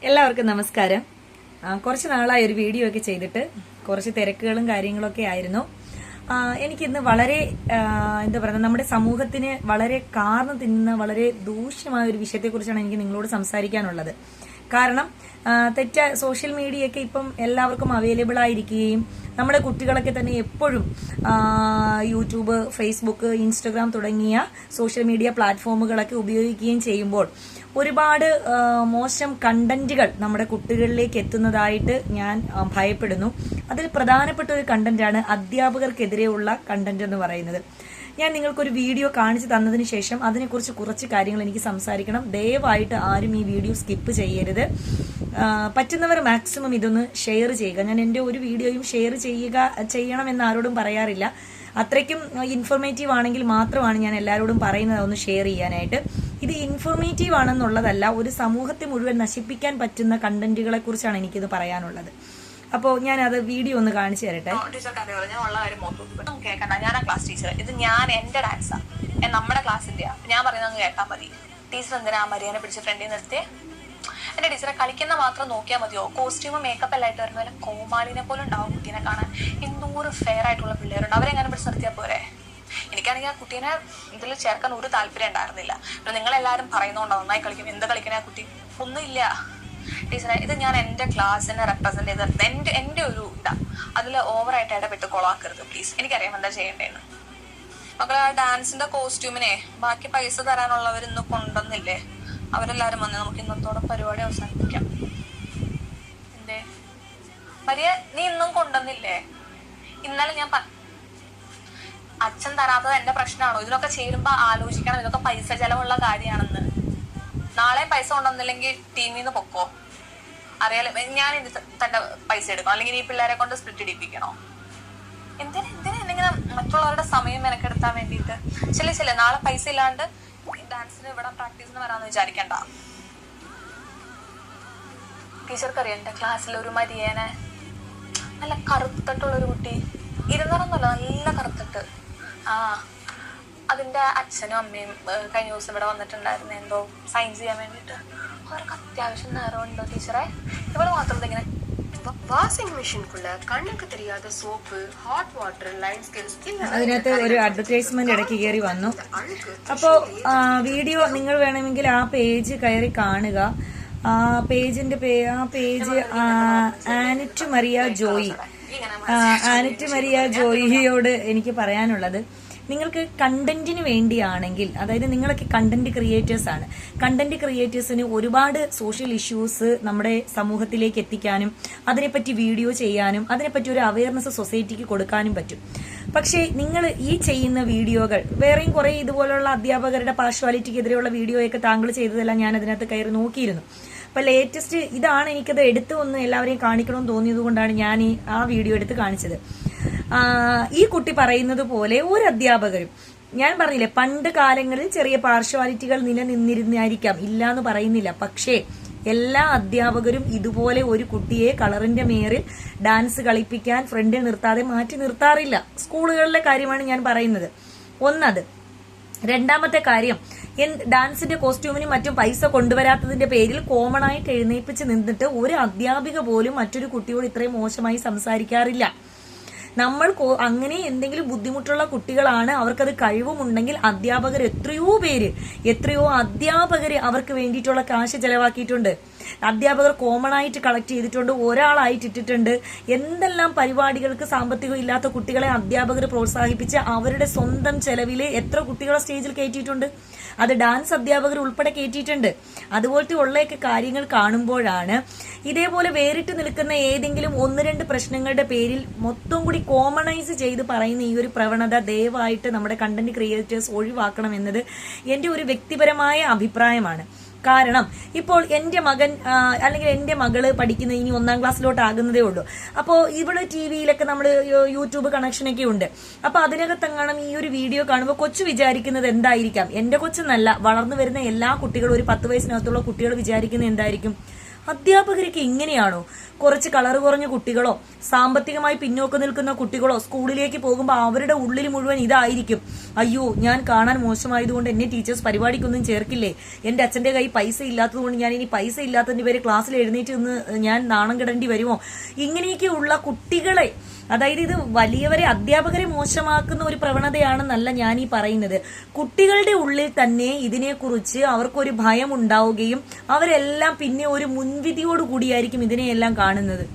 എല്ലാവർക്കും നമസ്കാരം. കുറച്ച് നാളായി ഒരു വീഡിയോ ഒക്കെ ചെയ്തിട്ട് കുറച്ച് തിരക്കുകളും കാര്യങ്ങളൊക്കെ ആയിരുന്നു. എനിക്കിന്ന് വളരെ എന്താ പറയുക, നമ്മുടെ സമൂഹത്തിന് വളരെ കാർന്നു തിന്നുന്ന വളരെ ദൂഷ്യമായ ഒരു വിഷയത്തെക്കുറിച്ചാണ് എനിക്ക് നിങ്ങളോട് സംസാരിക്കാനുള്ളത്. കാരണം സോഷ്യൽ മീഡിയയൊക്കെ ഇപ്പം എല്ലാവർക്കും അവൈലബിൾ ആയിരിക്കുകയും നമ്മുടെ കുട്ടികളൊക്കെ തന്നെ എപ്പോഴും യൂട്യൂബ്, ഫേസ്ബുക്ക്, ഇൻസ്റ്റഗ്രാം തുടങ്ങിയ സോഷ്യൽ മീഡിയ പ്ലാറ്റ്ഫോമുകളൊക്കെ ഉപയോഗിക്കുകയും ചെയ്യുമ്പോൾ ഒരുപാട് മോശം കണ്ടന്റുകൾ നമ്മുടെ കുട്ടികളിലേക്ക് എത്തുന്നതായിട്ട് ഞാൻ ഭയപ്പെടുന്നു. അതിൽ പ്രധാനപ്പെട്ട ഒരു കണ്ടന്റാണ് അധ്യാപകർക്കെതിരെയുള്ള കണ്ടന്റ് എന്ന് പറയുന്നത്. ഞാൻ നിങ്ങൾക്കൊരു വീഡിയോ കാണിച്ചു തന്നതിന് ശേഷം അതിനെക്കുറിച്ച് കുറച്ച് കാര്യങ്ങൾ എനിക്ക് സംസാരിക്കണം. ദയവായിട്ട് ആരും ഈ വീഡിയോ സ്കിപ്പ് ചെയ്യരുത്. പറ്റുന്നവർ മാക്സിമം ഇതൊന്ന് ഷെയർ ചെയ്യുക. ഞാൻ എൻ്റെ ഒരു വീഡിയോയും ഷെയർ ചെയ്യണമെന്ന് ആരോടും പറയാറില്ല. അത്രയ്ക്കും ഇൻഫോർമേറ്റീവ് ആണെങ്കിൽ മാത്രമാണ് ഞാൻ എല്ലാവരോടും പറയുന്നത് ഒന്ന് ഷെയർ ചെയ്യാനായിട്ട്. ഇത് ഇൻഫോർമേറ്റീവ് ആണെന്നുള്ളതല്ല, ഒരു സമൂഹത്തെ മുഴുവൻ നശിപ്പിക്കാൻ പറ്റുന്ന കണ്ടന്റുകളെ കുറിച്ചാണ് എനിക്കിത് പറയാനുള്ളത്. അപ്പോൾ ഞാൻ അത് വീഡിയോ ഒന്ന് കാണിച്ചു തരട്ടെ. ഞാൻ ക്ലാസ് ടീച്ചർ, ഇത് ഞാൻ എന്റെ ഡാൻസാ, നമ്മുടെ ക്ലാസ്സിന്റെ ഞാൻ പറയുന്നത് കേട്ടാ മതി. ടീച്ചർ എന്തിനാ മരിയാനെ പിടിച്ച് ഫ്രണ്ടിൽ നിർത്തി? എന്റെ ടീച്ചറെ കളിക്കുന്ന മാത്രം നോക്കിയാൽ മതിയോ? കോസ്റ്റ്യൂമും മേക്കപ്പ് എല്ലാം ആയിട്ട് വരുമ്പോൾ കോമാളിനെ പോലും ഉണ്ടാവും കുട്ടീനെ കാണാൻ. 200 ഫെയർ ആയിട്ടുള്ള പിള്ളേരുണ്ട്, അവരെങ്ങനെ പിടിച്ച് നിർത്തിയാൽ പോരെ? എനിക്കാണെങ്കിൽ ആ കുട്ടീനെ ഇതിൽ ചേർക്കാൻ ഒരു താല്പര്യം ഉണ്ടായിരുന്നില്ല. പിന്നെ നിങ്ങളെല്ലാവരും പറയുന്നോണ്ടോ നന്നായി കളിക്കും, എന്ത് കളിക്കണേ ആ കുട്ടി? ഒന്നുമില്ല ടീച്ചറെ, ഇത് ഞാൻ എന്റെ ക്ലാസ്സിനെ റെപ്രസെന്റ് ചെയ്ത് എന്റെ ഒരു ഇതാ, അതിൽ ഓവറായിട്ട് ഇടപെട്ട് കൊളാക്കരുത് പ്ലീസ്. എനിക്കറിയാം എന്താ ചെയ്യേണ്ടതെന്ന്. മക്കളെ, ആ ഡാൻസിന്റെ കോസ്റ്റ്യൂമിനെ ബാക്കി പൈസ തരാനുള്ളവർ ഇന്ന് കൊണ്ടുവന്നില്ലേ? അവരെല്ലാരും വന്ന് നമുക്ക് ഇന്നത്തോടെ പരിപാടി അവസാനിപ്പിക്കാം. എന്തേ മരിയ, നീ ഇന്നും കൊണ്ടുവന്നില്ലേ? ഇന്നലെ ഞാൻ അച്ഛൻ തരാത്തത് എന്റെ പ്രശ്നമാണോ? ഇതിനൊക്കെ ചേരുമ്പോ ആലോചിക്കണം, ഇതൊക്കെ പൈസ ചെലവുള്ള കാര്യമാണെന്ന്. നാളെ പൈസ കൊണ്ടുവന്നില്ലെങ്കിൽ ടീമിൽ നിന്ന് പൊക്കോ. അറിയാലോ, ഞാൻ ഇത് തന്റെ പൈസ എടുക്കണം, അല്ലെങ്കിൽ ഈ പിള്ളേരെ കൊണ്ട് സ്പ്ലിറ്റ് ഇടിപ്പിക്കണോ? എന്തിനാ മറ്റുള്ളവരുടെ സമയം മെനക്കെടുത്താൻ വേണ്ടിയിട്ട്? ചില നാളെ പൈസ ഇല്ലാണ്ട് ഡാൻസിന് ഇവിടെ പ്രാക്ടീസിന് വരാന്ന് വിചാരിക്കണ്ട. ടീച്ചർക്കറിയാം, എന്റെ ക്ലാസ്സിൽ ഒരു മരിയേനെ, നല്ല കറുത്തിട്ടുള്ളൊരു കുട്ടി, ഇരുന്നറന്നല്ല, നല്ല കറുത്തിട്ട്. അതിന്റെ അച്ഛനും അമ്മയും കഴിഞ്ഞ ദിവസം ഇവിടെ വന്നിട്ടുണ്ടായിരുന്നു, എന്തോ സൈൻ ചെയ്യാൻ വേണ്ടിട്ട്. അവർക്ക് അത്യാവശ്യം നേരമുണ്ടോ ടീച്ചറെ? ഇവള് മാത്രം ഇങ്ങനെ வாஷிங் மிஷினுக்குள்ள கண்ணுக்கு தெரியாத soap, hot water, line skills. അതിനകത്ത് ഒരു അഡ്വർടൈസ്മെന്റ് ഇടയ്ക്ക് കയറി വന്നു. അപ്പോൾ വീഡിയോ നിങ്ങൾ വേണമെങ്കിൽ ആ പേജ് കയറി കാണുക. ആ പേജ് ആനറ്റ് മരിയ ജോയി. ആനറ്റ് മരിയ ജോയിയോട് എനിക്ക് പറയാനുള്ളത്, നിങ്ങൾക്ക് കണ്ടന്റിന് വേണ്ടിയാണെങ്കിൽ, അതായത് നിങ്ങളൊക്കെ കണ്ടന്റ് ക്രിയേറ്റേഴ്സ് ആണ്. കണ്ടന്റ് ക്രിയേറ്റേഴ്സിന് ഒരുപാട് സോഷ്യൽ ഇഷ്യൂസ് നമ്മുടെ സമൂഹത്തിലേക്ക് എത്തിക്കാനും അതിനെപ്പറ്റി വീഡിയോ ചെയ്യാനും അതിനെപ്പറ്റി ഒരു അവയർനെസ് സൊസൈറ്റിക്ക് കൊടുക്കാനും പറ്റും. പക്ഷേ നിങ്ങൾ ഈ ചെയ്യുന്ന വീഡിയോകൾ, വേറെയും കുറെ ഇതുപോലുള്ള അധ്യാപകരുടെ പാർഷ്വാലിറ്റിക്കെതിരെയുള്ള വീഡിയോയൊക്കെ താങ്കൾ ചെയ്തതെല്ലാം ഞാൻ അതിനകത്ത് കയറി നോക്കിയിരുന്നു. അപ്പൊ ലേറ്റസ്റ്റ് ഇതാണ്, എനിക്കത് എടുത്ത് ഒന്ന് എല്ലാവരെയും കാണിക്കണമെന്ന് തോന്നിയത് കൊണ്ടാണ് ഞാൻ ആ വീഡിയോ എടുത്ത് കാണിച്ചത്. ഈ കുട്ടി പറയുന്നത് പോലെ ഒരു അധ്യാപകരും, ഞാൻ പറഞ്ഞില്ലേ പണ്ട് കാലങ്ങളിൽ ചെറിയ പാർഷ്വാലിറ്റികൾ നിലനിന്നിരുന്നായിരിക്കാം, ഇല്ലാന്ന് പറയുന്നില്ല. പക്ഷേ എല്ലാ അധ്യാപകരും ഇതുപോലെ ഒരു കുട്ടിയെ കളറിന്റെ മേറിൽ ഡാൻസ് കളിപ്പിക്കാൻ ഫ്രണ്ടിൽ നിർത്താതെ മാറ്റി നിർത്താറില്ല. സ്കൂളുകളിലെ കാര്യമാണ് ഞാൻ പറയുന്നത്. ഒന്നത്. രണ്ടാമത്തെ കാര്യം, ഡാൻസിന്റെ കോസ്റ്റ്യൂമിനും മറ്റും പൈസ കൊണ്ടുവരാത്തതിന്റെ പേരിൽ കോമൺ ആയിട്ട് എഴുന്നേൽപ്പിച്ച് നിന്നിട്ട് ഒരു അധ്യാപിക പോലും മറ്റൊരു കുട്ടിയോട് ഇത്രയും മോശമായി സംസാരിക്കാറില്ല. നമ്മൾ അങ്ങനെ എന്തെങ്കിലും ബുദ്ധിമുട്ടുള്ള കുട്ടികളാണ്, അവർക്കത് കഴിവുമുണ്ടെങ്കിൽ അധ്യാപകർ എത്രയോ അധ്യാപകര് അവർക്ക് വേണ്ടിയിട്ടുള്ള കാശ് ചെലവാക്കിയിട്ടുണ്ട്. അധ്യാപകർ കോമൺ ആയിട്ട് കളക്ട് ചെയ്തിട്ടുണ്ട്, ഒരാളായിട്ട് ഇട്ടിട്ടുണ്ട്. എന്തെല്ലാം പരിപാടികൾക്ക് സാമ്പത്തികം ഇല്ലാത്ത കുട്ടികളെ അധ്യാപകർ പ്രോത്സാഹിപ്പിച്ച് അവരുടെ സ്വന്തം ചെലവില് എത്ര കുട്ടികളെ സ്റ്റേജിൽ കയറ്റിയിട്ടുണ്ട്. അത് ഡാൻസ് അധ്യാപകർ ഉൾപ്പെടെ കയറ്റിയിട്ടുണ്ട്. അതുപോലത്തെ ഉള്ളയൊക്കെ കാര്യങ്ങൾ കാണുമ്പോഴാണ് ഇതേപോലെ വേറിട്ട് നിൽക്കുന്ന ഏതെങ്കിലും 1-2 പ്രശ്നങ്ങളുടെ പേരിൽ മൊത്തം കൂടി കോമണൈസ് ചെയ്ത് പറയുന്ന ഈ ഒരു പ്രവണത ദയവായിട്ട് നമ്മുടെ കണ്ടന്റ് ക്രിയേറ്റേഴ്സ് ഒഴിവാക്കണം എന്നത് എന്റെ ഒരു വ്യക്തിപരമായ അഭിപ്രായമാണ്. കാരണം ഇപ്പോൾ എന്റെ മകൻ അല്ലെങ്കിൽ എന്റെ മകള് പഠിക്കുന്ന ഇനി 1ാം ക്ലാസ്സിലോട്ട് ആകുന്നതേ ഉള്ളൂ. അപ്പോൾ ഇവിടെ ടിവിയിലൊക്കെ നമ്മൾ യൂട്യൂബ് കണക്ഷനൊക്കെ ഉണ്ട്. അപ്പൊ അതിനകത്തെങ്ങാനും ഈ ഒരു വീഡിയോ കാണുമ്പോൾ കൊച്ചു വിചാരിക്കുന്നത് എന്തായിരിക്കാം? എന്റെ കൊച്ചെന്നല്ല, വളർന്നു വരുന്ന എല്ലാ കുട്ടികളും, ഒരു 10 വയസ്സിനകത്തുള്ള കുട്ടികൾ വിചാരിക്കുന്നത് എന്തായിരിക്കും? അധ്യാപകർക്ക് ഇങ്ങനെയാണോ? കുറച്ച് കളർ കുറഞ്ഞ കുട്ടികളോ സാമ്പത്തികമായി പിന്നോക്കം നിൽക്കുന്ന കുട്ടികളോ സ്കൂളിലേക്ക് പോകുമ്പോൾ അവരുടെ ഉള്ളിൽ മുഴുവൻ ഇതായിരിക്കും, അയ്യോ ഞാൻ കാണാൻ മോശമായതുകൊണ്ട് എന്നെ ടീച്ചേഴ്സ് പരിപാടിക്കൊന്നും ചേർക്കില്ലേ, എന്റെ അച്ഛന്റെ കൈ പൈസ ഇല്ലാത്തതുകൊണ്ട് ഞാൻ ഇനി പൈസ ഇല്ലാത്തതിന്റെ പേര് ക്ലാസ്സിൽ എഴുന്നേറ്റ് നിന്ന് ഞാൻ നാണം കെടേണ്ടി വരുമോ? ഇങ്ങനെയൊക്കെയുള്ള കുട്ടികളെ, അതായത് ഇത് വലിയവരെ അധ്യാപകരെ മോശമാക്കുന്ന ഒരു പ്രവണതയാണെന്നല്ല ഞാൻ ഈ പറയുന്നത്. കുട്ടികളുടെ ഉള്ളിൽ തന്നെ ഇതിനെക്കുറിച്ച് അവർക്കൊരു ഭയം ഉണ്ടാവുകയും അവരെല്ലാം പിന്നെ ഒരു മുൻവിധിയോടുകൂടിയായിരിക്കും ഇതിനെയെല്ലാം കാണുന്നത്.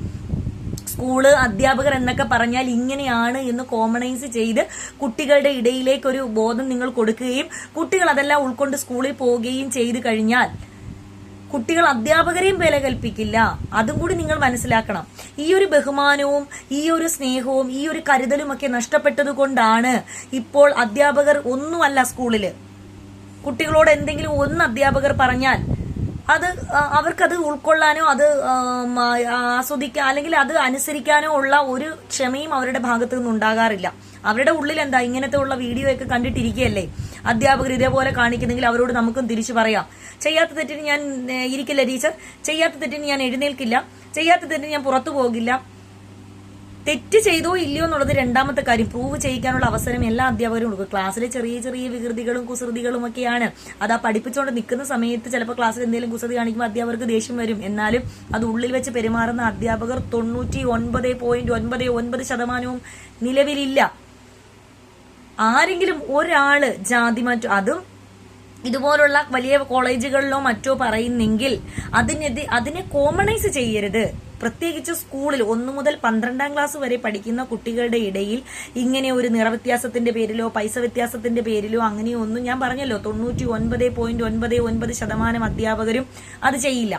സ്കൂള് അധ്യാപകർ എന്നൊക്കെ പറഞ്ഞാൽ ഇങ്ങനെയാണ് എന്ന് കോമണൈസ് ചെയ്ത് കുട്ടികളുടെ ഇടയിലേക്ക് ഒരു ബോധം നിങ്ങൾ കൊടുക്കുകയും കുട്ടികൾ അതെല്ലാം ഉൾക്കൊണ്ട് സ്കൂളിൽ പോവുകയും ചെയ്തു കഴിഞ്ഞാൽ കുട്ടികൾ അധ്യാപകരെയും വില കൽപ്പിക്കില്ല. അതും കൂടി നിങ്ങൾ മനസ്സിലാക്കണം. ഈ ഒരു ബഹുമാനവും ഈ ഒരു സ്നേഹവും ഈ ഒരു കരുതലും ഒക്കെ നഷ്ടപ്പെട്ടത് കൊണ്ടാണ് ഇപ്പോൾ അധ്യാപകർ ഒന്നുമല്ല സ്കൂളില്. കുട്ടികളോട് എന്തെങ്കിലും ഒന്ന് അധ്യാപകർ പറഞ്ഞാൽ അത് അവർക്കത് ഉൾക്കൊള്ളാനോ അത് ആസ്വദിക്കാൻ അല്ലെങ്കിൽ അത് അനുസരിക്കാനോ ഉള്ള ഒരു ക്ഷമയും അവരുടെ ഭാഗത്തു നിന്ന് ഉണ്ടാകാറില്ല. അവരുടെ ഉള്ളിൽ എന്താ, ഇങ്ങനത്തെ ഉള്ള വീഡിയോ ഒക്കെ കണ്ടിട്ടിരിക്കുകയല്ലേ, അധ്യാപകർ ഇതേപോലെ കാണിക്കുന്നെങ്കിൽ അവരോട് നമുക്കും തിരിച്ചു പറയാം, ചെയ്യാത്ത തെറ്റിന് ഞാൻ ഇരിക്കില്ല ടീച്ചർ, ചെയ്യാത്ത തെറ്റിന് ഞാൻ എഴുന്നേൽക്കില്ല, ചെയ്യാത്ത തെറ്റിന് ഞാൻ പുറത്തു പോകില്ല. തെറ്റ് ചെയ്തോ ഇല്ലയോ എന്നുള്ളത് രണ്ടാമത്തെ കാര്യം. പ്രൂവ് ചെയ്യിക്കാനുള്ള അവസരം എല്ലാ അധ്യാപകരും കൊടുക്കും. ക്ലാസ്സിലെ ചെറിയ ചെറിയ വികൃതികളും കുസൃതികളും ഒക്കെയാണ്. അത് ആ പഠിപ്പിച്ചുകൊണ്ട് നിൽക്കുന്ന സമയത്ത് ചിലപ്പോൾ ക്ലാസ്സിൽ എന്തെങ്കിലും കുസൃതി കാണിക്കുമ്പോൾ അധ്യാപകർക്ക് ദേഷ്യം വരും. എന്നാലും അത് ഉള്ളിൽ വെച്ച് പെരുമാറുന്ന അധ്യാപകർ 99.99% നിലവിലില്ല. ആരെങ്കിലും ഒരാള് ജാതി മറ്റോ, അതും ഇതുപോലുള്ള വലിയ കോളേജുകളിലോ മറ്റോ പറയുന്നെങ്കിൽ അതിനെ കോമണൈസ് ചെയ്യരുത്. പ്രത്യേകിച്ച് സ്കൂളിൽ 1 മുതൽ 12ാം ക്ലാസ് വരെ പഠിക്കുന്ന കുട്ടികളുടെ ഇടയിൽ ഇങ്ങനെ ഒരു നിറവ്യത്യാസത്തിന്റെ പേരിലോ പൈസ വ്യത്യാസത്തിന്റെ പേരിലോ അങ്ങനെയോ ഒന്നും, ഞാൻ പറഞ്ഞല്ലോ 99.99% അധ്യാപകരും അത് ചെയ്യില്ല.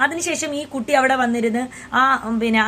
അതിനുശേഷം ഈ കുട്ടി അവിടെ വന്നിരുന്ന് ആ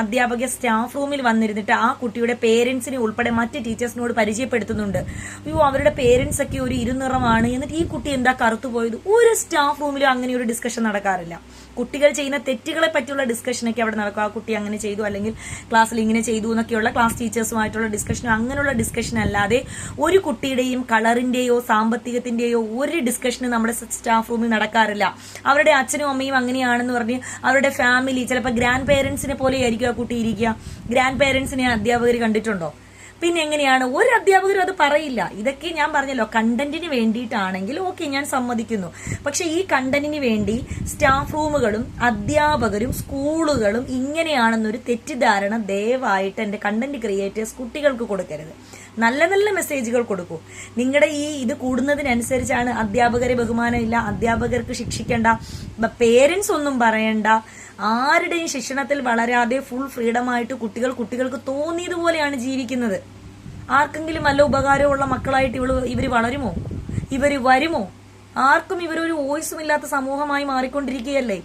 അധ്യാപക സ്റ്റാഫ് റൂമിൽ വന്നിരുന്നിട്ട് ആ കുട്ടിയുടെ പേരൻസിനെ ഉൾപ്പെടെ മറ്റ് ടീച്ചേഴ്സിനോട് പരിചയപ്പെടുത്തുന്നുണ്ട്. അയ്യോ അവരുടെ പേരൻസ് ഒക്കെ ഒരു ഇരുനിറമാണ്, എന്നിട്ട് ഈ കുട്ടി എന്താ കറുത്തുപോയത്. ഒരു സ്റ്റാഫ് റൂമിലും അങ്ങനെ ഒരു ഡിസ്കഷൻ നടക്കാറില്ല. കുട്ടികൾ ചെയ്യുന്ന തെറ്റുകളെ പറ്റിയുള്ള ഡിസ്കഷനൊക്കെ അവിടെ നടക്കും. ആ കുട്ടി അങ്ങനെ ചെയ്തു അല്ലെങ്കിൽ ക്ലാസ്സിൽ ഇങ്ങനെ ചെയ്തു എന്നൊക്കെയുള്ള ക്ലാസ് ടീച്ചേഴ്സുമായിട്ടുള്ള ഡിസ്കഷൻ, അങ്ങനെയുള്ള ഡിസ്കഷൻ അല്ലാതെ ഒരു കുട്ടിയുടെയും കളറിന്റെയോ സാമ്പത്തികത്തിന്റെയോ ഒരു ഡിസ്കഷന് നമ്മുടെ സ്റ്റാഫ് റൂമിൽ നടക്കാറില്ല. അവരുടെ അച്ഛനും അമ്മയും അങ്ങനെയാണെന്ന് പറഞ്ഞ് അവരുടെ ഫാമിലി, ചിലപ്പോൾ ഗ്രാൻഡ് പേരൻസിനെ പോലെ ആയിരിക്കും ആ കുട്ടി ഇരിക്കുക. ഗ്രാൻഡ് പേരൻസിനെ അധ്യാപകർ കണ്ടിട്ടുണ്ടോ? പിന്നെ എങ്ങനെയാണ്? ഒരു അധ്യാപകരും അത് പറയില്ല. ഇതൊക്കെ ഞാൻ പറഞ്ഞല്ലോ കണ്ടന്റിന് വേണ്ടിയിട്ടാണെങ്കിൽ ഓക്കെ, ഞാൻ സമ്മതിക്കുന്നു. പക്ഷെ ഈ കണ്ടന്റിന് വേണ്ടി സ്റ്റാഫ് റൂമുകളും അധ്യാപകരും സ്കൂളുകളും ഇങ്ങനെയാണെന്നൊരു തെറ്റിദ്ധാരണ ദയവായിട്ട് എന്റെ കണ്ടന്റ് ക്രിയേറ്റേഴ്സ് കുട്ടികൾക്ക് കൊടുക്കരുത്. നല്ല നല്ല മെസ്സേജുകൾ കൊടുക്കൂ. നിങ്ങളുടെ ഈ ഇത് കൂടുന്നതിനനുസരിച്ചാണ് അധ്യാപകരെ ബഹുമാനമില്ല, അധ്യാപകർക്ക് ശിക്ഷിക്കേണ്ട, പേരൻസ് ഒന്നും പറയണ്ട, ആരുടെയും ശിക്ഷണത്തിൽ വളരാതെ ഫുൾ ഫ്രീഡമായിട്ട് കുട്ടികൾക്ക് തോന്നിയതുപോലെയാണ് ജീവിക്കുന്നത്. ആർക്കെങ്കിലും വല്ല ഉപകാരമുള്ള മക്കളായിട്ട് ഇവര് വളരുമോ? ഇവര് വരുമോ? ആർക്കും ഇവരൊരു വോയിസും ഇല്ലാത്ത സമൂഹമായി മാറിക്കൊണ്ടിരിക്കുകയല്ലേ.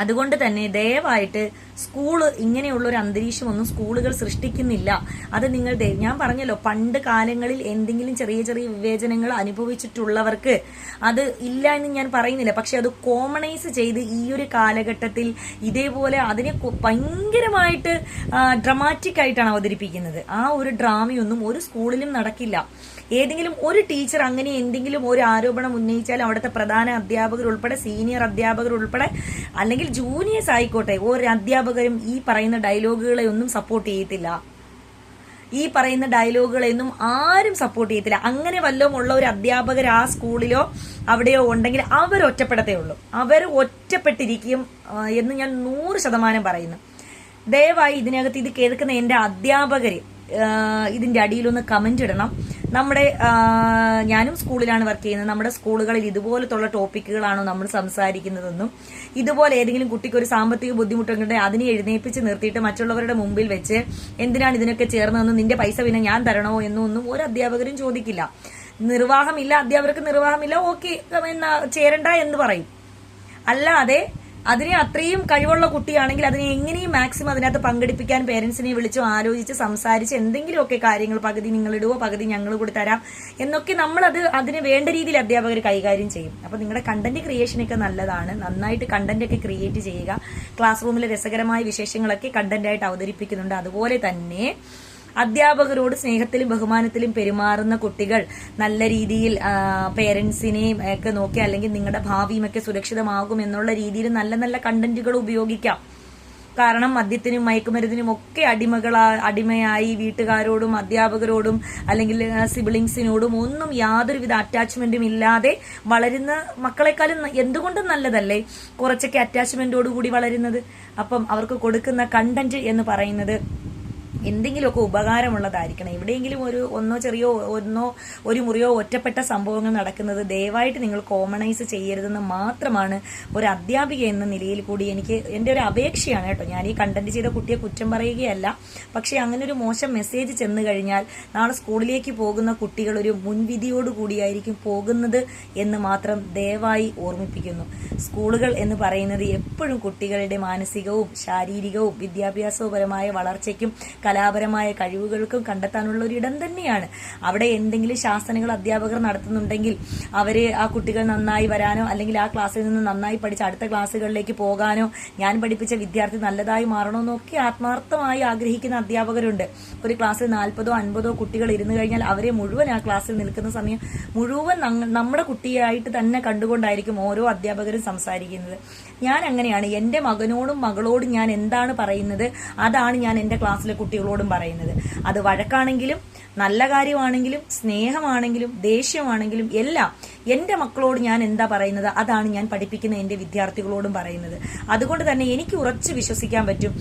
അതുകൊണ്ട് തന്നെ ദയവായിട്ട് സ്കൂള് ഇങ്ങനെയുള്ള ഒരു അന്തരീക്ഷമൊന്നും സ്കൂളുകൾ സൃഷ്ടിക്കുന്നില്ല. അത് നിങ്ങൾ ഞാൻ പറഞ്ഞല്ലോ, പണ്ട് കാലങ്ങളിൽ എന്തെങ്കിലും ചെറിയ ചെറിയ വിവേചനങ്ങൾ അനുഭവിച്ചിട്ടുള്ളവർക്ക് അത് ഇല്ല എന്ന് ഞാൻ പറയുന്നില്ല. പക്ഷെ അത് കോമണൈസ് ചെയ്ത് ഈ ഒരു കാലഘട്ടത്തിൽ ഇതേപോലെ അതിനെ ഭയങ്കരമായിട്ട് ഡ്രമാറ്റിക് ആയിട്ടാണ് അവതരിപ്പിക്കുന്നത്. ആ ഒരു ഡ്രാമയൊന്നും ഒരു സ്കൂളിലും നടക്കില്ല. ഏതെങ്കിലും ഒരു ടീച്ചർ അങ്ങനെ എന്തെങ്കിലും ഒരു ആരോപണം ഉന്നയിച്ചാൽ അവിടുത്തെ പ്രധാന അധ്യാപകർ ഉൾപ്പെടെ സീനിയർ അധ്യാപകർ ഉൾപ്പെടെ അല്ലെങ്കിൽ ജൂനിയേഴ്സ് ആയിക്കോട്ടെ, ഒരു അധ്യാപകരും ഈ പറയുന്ന ഡയലോഗുകളെ ഒന്നും സപ്പോർട്ട് ചെയ്യത്തില്ല. ഈ പറയുന്ന ഡയലോഗുകളെയൊന്നും ആരും സപ്പോർട്ട് ചെയ്യത്തില്ല. അങ്ങനെ വല്ലതും ഉള്ള ഒരു അധ്യാപകർ ആ സ്കൂളിലോ അവിടെയോ ഉണ്ടെങ്കിൽ അവർ ഒറ്റപ്പെടത്തേ ഉള്ളൂ. അവർ ഒറ്റപ്പെട്ടിരിക്കും എന്ന് ഞാൻ 100% പറയുന്നു. ദയവായി ഇതിനകത്ത് ഇത് കേൾക്കുന്ന എന്റെ അധ്യാപകര് ഇതിന്റെ അടിയിലൊന്ന് കമന്റ് ഇടണം. നമ്മുടെ ഞാനും സ്കൂളിലാണ് വർക്ക് ചെയ്യുന്നത്. നമ്മുടെ സ്കൂളുകളിൽ ഇതുപോലത്തുള്ള ടോപ്പിക്കുകളാണോ നമ്മൾ സംസാരിക്കുന്നതെന്നും ഇതുപോലെ ഏതെങ്കിലും കുട്ടിക്ക് ഒരു സാമ്പത്തിക ബുദ്ധിമുട്ടുണ്ടെങ്കിൽ അതിനെ എഴുന്നേൽപ്പിച്ച് നിർത്തിയിട്ട് മറ്റുള്ളവരുടെ മുമ്പിൽ വെച്ച് എന്തിനാണ് ഇതിനൊക്കെ ചേർന്നതെന്നും നിന്റെ പൈസ പിന്നെ ഞാൻ തരണോ എന്നൊന്നും ഒരു അധ്യാപകരും ചോദിക്കില്ല. നിർവാഹമില്ല, അധ്യാപകർക്ക് നിർവാഹമില്ല, ഓക്കെ എന്നാ ചേരണ്ട എന്ന് പറയും. അല്ലാതെ അതിനെ അത്രയും കഴിവുള്ള കുട്ടിയാണെങ്കിൽ അതിനെ എങ്ങനെയും മാക്സിമം അതിനകത്ത് പങ്കെടുപ്പിക്കാൻ പേരൻസിനെ വിളിച്ചോ ആലോചിച്ച് സംസാരിച്ച് എന്തെങ്കിലുമൊക്കെ കാര്യങ്ങൾ പകുതി നിങ്ങൾ ഇടുവോ പകുതി ഞങ്ങൾ കൂടി തരാം എന്നൊക്കെ നമ്മളത് അതിന് വേണ്ട രീതിയിൽ അധ്യാപകർ കൈകാര്യം ചെയ്യും. അപ്പൊ നിങ്ങളുടെ കണ്ടന്റ് ക്രിയേഷനൊക്കെ നല്ലതാണ്. നന്നായിട്ട് കണ്ടന്റ് ഒക്കെ ക്രിയേറ്റ് ചെയ്യുക. ക്ലാസ് റൂമിലെ രസകരമായ വിശേഷങ്ങളൊക്കെ കണ്ടന്റായിട്ട് അവതരിപ്പിക്കുന്നുണ്ട്. അതുപോലെ തന്നെ അധ്യാപകരോട് സ്നേഹത്തിലും ബഹുമാനത്തിലും പെരുമാറുന്ന കുട്ടികൾ നല്ല രീതിയിൽ പേരൻസിനെയും ഒക്കെ നോക്കി, അല്ലെങ്കിൽ നിങ്ങളുടെ ഭാവിയും ഒക്കെ സുരക്ഷിതമാകും എന്നുള്ള രീതിയിൽ നല്ല നല്ല കണ്ടന്റുകൾ ഉപയോഗിക്കാം. കാരണം മദ്യത്തിനും മയക്കുമരുന്നിനും ഒക്കെ അടിമയായി വീട്ടുകാരോടും അധ്യാപകരോടും അല്ലെങ്കിൽ സിബിളിങ്സിനോടും ഒന്നും യാതൊരുവിധ അറ്റാച്ച്മെന്റും ഇല്ലാതെ വളരുന്ന മക്കളെക്കാളും എന്തുകൊണ്ടും നല്ലതല്ലേ കുറച്ചൊക്കെ അറ്റാച്ച്മെന്റോടുകൂടി വളരുന്നത്. അപ്പം അവർക്ക് കൊടുക്കുന്ന കണ്ടന്റ് എന്ന് പറയുന്നത് എന്തെങ്കിലുമൊക്കെ ഉപകാരമുള്ളതായിരിക്കണം. എവിടെയെങ്കിലും ഒരു മുറിയോ ഒറ്റപ്പെട്ട സംഭവങ്ങൾ നടക്കുന്നത് ദയവായിട്ട് നിങ്ങൾ കോമണൈസ് ചെയ്യരുതെന്ന് മാത്രമാണ് ഒരു അധ്യാപിക എന്ന നിലയിൽ കൂടി എൻ്റെ ഒരു അപേക്ഷയാണ് കേട്ടോ. ഞാൻ ഈ കണ്ടന്റ് ചെയ്ത കുട്ടിയെ കുറ്റം പറയുകയല്ല, പക്ഷെ അങ്ങനെ ഒരു മോശം മെസ്സേജ് ചെന്ന് കഴിഞ്ഞാൽ നാളെ സ്കൂളിലേക്ക് പോകുന്ന കുട്ടികൾ ഒരു മുൻവിധിയോടുകൂടിയായിരിക്കും പോകുന്നത് എന്ന് മാത്രം ദയവായി ഓർമ്മിപ്പിക്കുന്നു. സ്കൂളുകൾ എന്ന് പറയുന്നത് എപ്പോഴും കുട്ടികളുടെ മാനസികവും ശാരീരികവും വിദ്യാഭ്യാസപരമായ വളർച്ചയ്ക്കും കലാപരമായ കഴിവുകൾക്കും കണ്ടെത്താനുള്ള ഒരു ഇടം തന്നെയാണ്. അവിടെ എന്തെങ്കിലും ശാസനകൾ അധ്യാപകർ നടത്തുന്നുണ്ടെങ്കിൽ ആ കുട്ടികൾ നന്നായി വരാനോ അല്ലെങ്കിൽ ആ ക്ലാസ്സിൽ നിന്ന് നന്നായി പഠിച്ച് അടുത്ത ക്ലാസ്സുകളിലേക്ക് പോകാനോ ഞാൻ പഠിപ്പിച്ച വിദ്യാർത്ഥി നല്ലതായി മാറണോ എന്നൊക്കെ ആത്മാർത്ഥമായി ആഗ്രഹിക്കുന്ന അധ്യാപകരുണ്ട്. ഒരു ക്ലാസ്സിൽ 40 50 കുട്ടികൾ ഇരുന്ന് കഴിഞ്ഞാൽ അവരെ മുഴുവൻ ആ ക്ലാസ്സിൽ നിൽക്കുന്ന സമയം മുഴുവൻ നമ്മുടെ കുട്ടിയായിട്ട് തന്നെ കണ്ടുകൊണ്ടായിരിക്കും ഓരോ അധ്യാപകരും സംസാരിക്കുന്നത്. ഞാൻ അങ്ങനെയാണ്. എന്റെ മകനോടും മകളോടും ഞാൻ എന്താണ് പറയുന്നത് അതാണ് ഞാൻ എന്റെ ക്ലാസ്സിലെ കുട്ടികളോടും പറയുന്നത്. അത് വഴക്കാണെങ്കിലും നല്ല കാര്യമാണെങ്കിലും സ്നേഹമാണെങ്കിലും ദേഷ്യമാണെങ്കിലും എല്ലാം എന്റെ മക്കളോട് ഞാൻ എന്താ പറയുന്നത് അതാണ് ഞാൻ പഠിപ്പിക്കുന്ന എന്റെ വിദ്യാർത്ഥികളോടും പറയുന്നത്. അതുകൊണ്ട് തന്നെ എനിക്ക് ഉറച്ചു വിശ്വസിക്കാൻ പറ്റും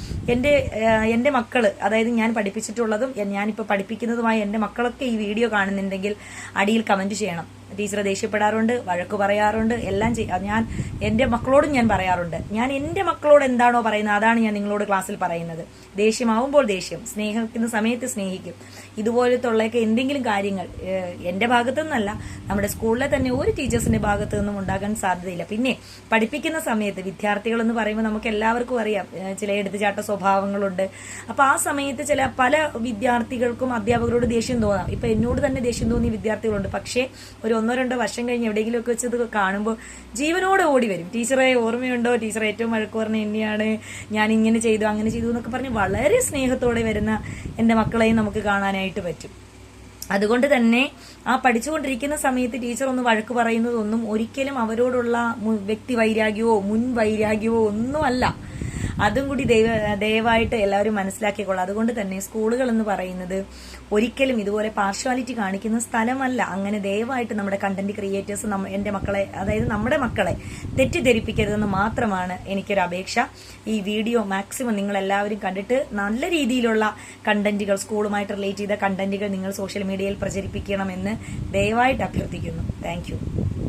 എന്റെ മക്കള്, അതായത് ഞാൻ പഠിപ്പിച്ചിട്ടുള്ളതും ഞാനിപ്പോ പഠിപ്പിക്കുന്നതുമായ എന്റെ മക്കളൊക്കെ ഈ വീഡിയോ കാണുന്നുണ്ടെങ്കിൽ അടിയിൽ കമന്റ് ചെയ്യണം. ടീച്ചർ ദേഷ്യപ്പെടാറുണ്ട്, വഴക്ക് പറയാറുണ്ട്, എല്ലാം ഞാൻ എന്റെ മക്കളോടും ഞാൻ പറയാറുണ്ട്. ഞാൻ എന്റെ മക്കളോട് എന്താണോ പറയുന്നത് അതാണ് ഞാൻ നിങ്ങളോട് ക്ലാസ്സിൽ പറയുന്നത്. ദേഷ്യമാവുമ്പോൾ ദേഷ്യം, സ്നേഹിക്കുന്ന സമയത്ത് സ്നേഹിക്കും. ഇതുപോലത്തുള്ളൊക്കെ എന്തെങ്കിലും കാര്യങ്ങൾ എന്റെ ഭാഗത്തു നിന്നല്ല, നമ്മുടെ സ്കൂളിലെ തന്നെ ഒരു ടീച്ചേഴ്സിന്റെ ഭാഗത്തു നിന്നും ഉണ്ടാകാൻ സാധ്യതയില്ല. പിന്നെ പഠിപ്പിക്കുന്ന സമയത്ത് വിദ്യാർത്ഥികൾ എന്ന് പറയുമ്പോൾ നമുക്ക് എല്ലാവർക്കും അറിയാം ചില എടുത്തുചാട്ട സ്വഭാവങ്ങളുണ്ട്. അപ്പൊ ആ സമയത്ത് പല വിദ്യാർത്ഥികൾക്കും അധ്യാപകരോട് ദേഷ്യം തോന്നാം. ഇപ്പൊ എന്നോട് തന്നെ ദേഷ്യം തോന്നിയ വിദ്യാർത്ഥികളുണ്ട്. പക്ഷേ ഒരു 1-2 വർഷം കഴിഞ്ഞ് എവിടെയെങ്കിലുമൊക്കെ വെച്ചത് കാണുമ്പോൾ ജീവനോടെ ഓടി വരും. ടീച്ചറെ ഓർമ്മയുണ്ടോ, ടീച്ചർ ഏറ്റവും വഴക്ക് പറഞ്ഞ എന്നെയാണ്, ഞാൻ ഇങ്ങനെ ചെയ്തു അങ്ങനെ ചെയ്തു എന്നൊക്കെ പറഞ്ഞ് വളരെ സ്നേഹത്തോടെ വരുന്ന എന്റെ മക്കളെയും നമുക്ക് കാണാനായിട്ട് പറ്റും. അതുകൊണ്ട് തന്നെ ആ പഠിച്ചുകൊണ്ടിരിക്കുന്ന സമയത്ത് ടീച്ചർ ഒന്ന് വഴക്ക് പറയുന്നതൊന്നും ഒരിക്കലും അവരോടുള്ള വ്യക്തി വൈരാഗ്യമോ മുൻ വൈരാഗ്യമോ ഒന്നുമല്ല. അതും കൂടി ദയവായിട്ട് എല്ലാവരും മനസ്സിലാക്കിക്കൊള്ളാം. അതുകൊണ്ട് തന്നെ സ്കൂളുകൾ എന്ന് പറയുന്നത് ഒരിക്കലും ഇതുപോലെ പാർഷ്വാലിറ്റി കാണിക്കുന്ന സ്ഥലമല്ല. അങ്ങനെ ദയവായിട്ട് നമ്മുടെ കണ്ടന്റ് ക്രിയേറ്റേഴ്സ് എന്റെ മക്കളെ, അതായത് നമ്മുടെ മക്കളെ തെറ്റിദ്ധരിപ്പിക്കരുതെന്ന് മാത്രമാണ് എനിക്കൊരു അപേക്ഷ. ഈ വീഡിയോ മാക്സിമം നിങ്ങൾ എല്ലാവരും കണ്ടിട്ട് നല്ല രീതിയിലുള്ള കണ്ടന്റുകൾ, സ്കൂളുമായിട്ട് റിലേറ്റ് ചെയ്ത കണ്ടന്റുകൾ നിങ്ങൾ സോഷ്യൽ മീഡിയയിൽ പ്രചരിപ്പിക്കണമെന്ന് ദയവായിട്ട് അഭ്യർത്ഥിക്കുന്നു. താങ്ക്